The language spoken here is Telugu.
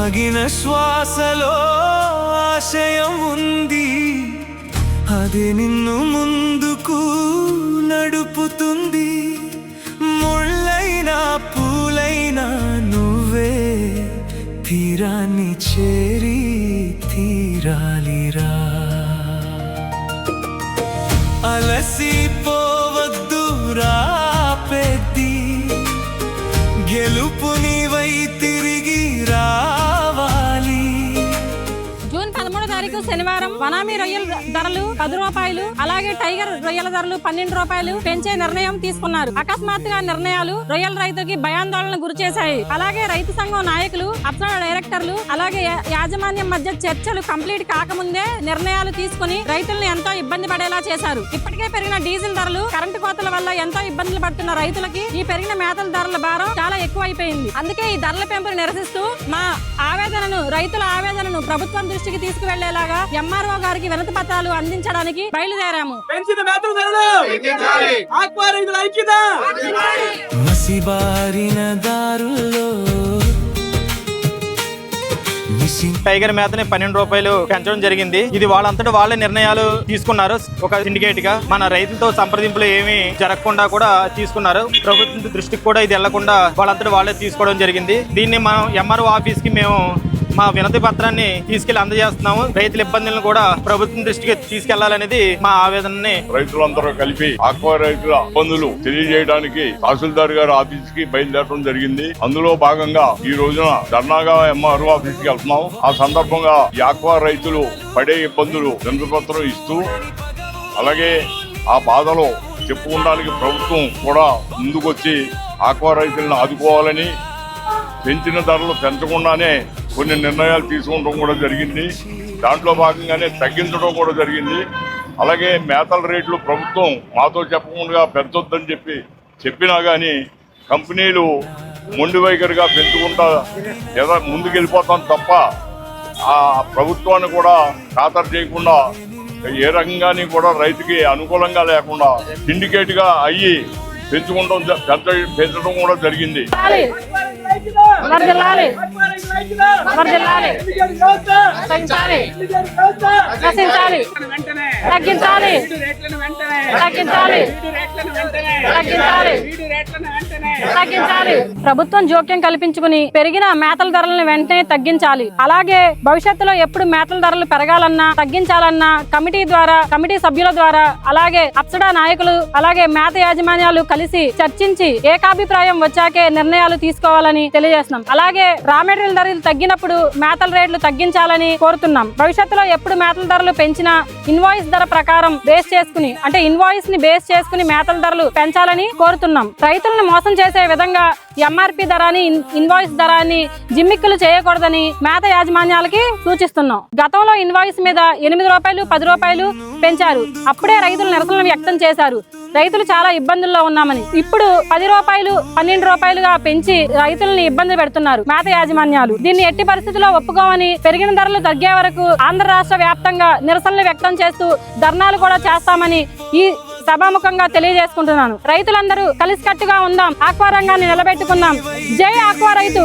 ఆగిన శ్వాసలో ఆశయం ఉంది, అది నిన్ను ముందుకు నడుపుతుంది. ముళ్ళైనా పూలైనా నువ్వే తీరాన్ని చేరి తీరాలిరా. అలసిపోవద్దు రా పెద్ది, గెలుపు నీవై తిరిగి రావాలి. జూన్ 13వ తారీఖు శనివారం వనామీ రొయ్యల ధరలు 10 రూపాయలు, అలాగే టైగర్ రొయ్యల ధరలు 12 రూపాయలు పెంచే నిర్ణయం తీసుకున్నారు. అకస్మాత్తుగా నిర్ణయాలు రొయ్యల రైతుకి భయాందోళన గురి చేశాయి. అలాగే రైతు సంఘం నాయకులు, అప్సరా డైరెక్టర్లు, అలాగే యాజమాన్యం మధ్య చర్చలు కంప్లీట్ కాకముందే నిర్ణయాలు తీసుకుని రైతులను ఎంతో ఇబ్బంది పడేలా చేశారు. ఇప్పటికే పెరిగిన డీజిల్ ధరలు, కరెంటు కోతల వల్ల ఎంతో ఇబ్బందులు పడుతున్న రైతులకి ఈ పెరిగిన మేతల ధరల భారం చాలా ఎక్కువ అయిపోయింది. అందుకే ఈ ధరల పెంపును నిరసిస్తూ మా రైతుల ఆవేదనను ప్రభుత్వం దృష్టికి తీసుకువెళ్లేలాగా ఎంఆర్ఓ గారికి వినతి పత్రాలు అందించడానికి బయలుదేరాము. టైగర్ మేతని 12 రూపాయలు పెంచడం జరిగింది. ఇది వాళ్ళంతటా వాళ్ళే నిర్ణయాలు తీసుకున్నారు. ఒక సిండికేట్ గా మన రైతులతో సంప్రదింపులు ఏమీ జరగకుండా కూడా తీసుకున్నారు. ప్రభుత్వం దృష్టికి కూడా ఇది వెళ్లకుండా వాళ్ళంతటా వాళ్ళే తీసుకోవడం జరిగింది. దీన్ని మనం ఎంఆర్ఓ ఆఫీస్ కి మేము మా వినతి పత్రాన్ని తీసుకెళ్లి అందజేస్తున్నాము. రైతుల ఇబ్బందులను కూడా ప్రభుత్వం దృష్టికి తీసుకెళ్లాలనేది మా ఆవేదనని రైతులందరూ కలిపి ఆక్వా రైతుల ఇబ్బందులు తెలియజేయడానికి తహసీల్దార్ గారి ఆఫీస్ కి బయలుదేరడం జరిగింది. అందులో భాగంగా ఈ రోజున ధర్నాగా ఎంఆర్ఓ ఆఫీస్ కి వెళ్తున్నాం. ఆ సందర్భంగా ఈ ఆక్వా రైతులు పడే ఇబ్బందులు వినతి పత్రం ఇస్తూ, అలాగే ఆ బాధలో చెప్పుకోవడానికి ప్రభుత్వం కూడా ముందుకొచ్చి ఆక్వా రైతులను ఆదుకోవాలని, పెంచిన ధరలు పెంచకుండానే కొన్ని నిర్ణయాలు తీసుకోవడం కూడా జరిగింది. దాంట్లో భాగంగానే తగ్గించడం కూడా జరిగింది. అలాగే మేతల రేట్లు ప్రభుత్వం మాతో చెప్పకుండా పెంచొద్దని చెప్పినా కానీ కంపెనీలు మొండి వైఖరిగా పెంచుకుంటా ముందుకెళ్ళిపోతాం తప్ప ఆ ప్రభుత్వాన్ని కూడా ఖాతరు చేయకుండా, ఏ రకంగాని కూడా రైతుకి అనుకూలంగా లేకుండా సిండికేట్ గా అయ్యి పెంచడం కూడా జరిగింది. ప్రభుత్వం జోక్యం కల్పించుకుని పెరిగిన మేతల ధరలను వెంటనే తగ్గించాలి. అలాగే భవిష్యత్తులో ఎప్పుడు మేతల ధరలు పెరగాలన్నా తగ్గించాలన్నా కమిటీ సభ్యుల ద్వారా, అలాగే అప్సడా నాయకులు, అలాగే మేత యాజమాన్యాలు కలిసి చర్చించి ఏకాభిప్రాయం వచ్చాకే నిర్ణయాలు తీసుకోవాలని తెలియజేస్తున్నాం. అలాగే రా మెటీరియల్ ధరలు తగ్గినప్పుడు మేతల రేట్లు తగ్గించాలని కోరుతున్నాం. భవిష్యత్తులో ఎప్పుడు మేతల ధరలు పెంచినా ఇన్వాయిస్ ధర ప్రకారం ఇన్వాయిస్ ని బేస్ చేసుకుని మేతల ధరలు పెంచాలని కోరుతున్నాం. రైతులను మోసం చేసే విధంగా ఎంఆర్పి ధరాన్ని, ఇన్వాయిస్ ధరాన్ని జిమ్మిక్కులు చేయకూడదని మేత యాజమాన్యాలకి సూచిస్తున్నాం. గతంలో ఇన్వాయిస్ మీద 8 రూపాయలు 10 రూపాయలు పెంచారు. అప్పుడే రైతులు నిరసనలు వ్యక్తం చేశారు. రైతులు చాలా ఇబ్బందుల్లో ఉన్నామని. ఇప్పుడు 10 రూపాయలు 12 రూపాయలుగా పెంచి రైతుల్ని ఇబ్బంది పెడుతున్నారు మేత యాజమాన్యాలు. దీన్ని ఎట్టి పరిస్థితుల్లో ఒప్పుకోమని, పెరిగిన ధరలు తగ్గే వరకు ఆంధ్ర రాష్ట్ర వ్యాప్తంగా నిరసనలు వ్యక్తం చేస్తూ ధర్నాలు కూడా చేస్తామని ఈ సభాముఖంగా తెలియజేసుకుంటున్నాను. రైతులందరూ కలిసికట్టుగా ఉందాం, ఆక్వా రంగాన్ని నిలబెట్టుకుందాం. జై ఆక్వా రైతు.